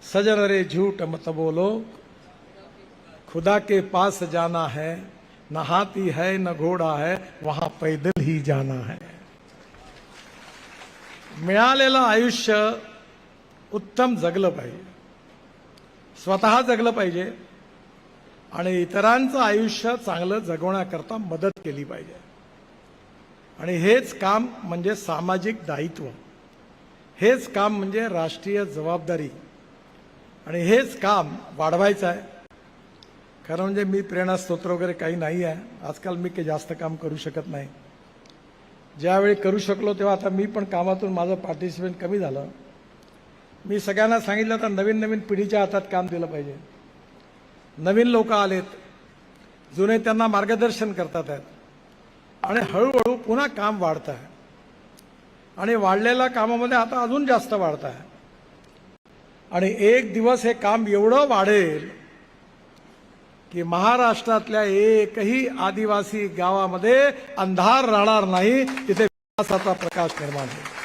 सजन रे झूठ मत बोलो, खुदा के पास जाना है, न हाथी है न घोडा है, वहां पैदल ही जाना है। मिळालेलं आयुष्य उत्तम जगलं पाहिजे, स्वतः जगलं पाहिजे आणि इतरांचं आयुष्य चांगलं जगवण्याकरता मदत केली पाहिजे। आणि हेच काम म्हणजे सामाजिक दायित्व, हेच काम म्हणजे राष्ट्रीय जबाबदारी आणि हेच काम वाढवायचं आहे। खरं म्हणजे मी प्रेरणा स्तोत्र वगैरे काही नाही आहे, आजकाल मी काही जास्त काम करू शकत नाही। ज्यावेळी करू शकलो तेव्हा आता मी पण कामातून माझं पार्टिसिपेट कमी झालं। मी सगळ्यांना सांगितलं तर नवीन नवीन पिढीच्या हातात काम दिलं पाहिजे। नवीन लोक आलेत, जुने त्यांना मार्गदर्शन करतात आहेत आणि हळूहळू पुन्हा काम वाढतं आहे आणि वाढलेल्या कामामध्ये आता अजून जास्त वाढतं आहे आणि एक दिवस हे काम एवढं वाढेल की महाराष्ट्रातल्या एकही आदिवासी गावामध्ये अंधार राहणार नाही, तिथे विकासाचा प्रकाश निर्माण होईल।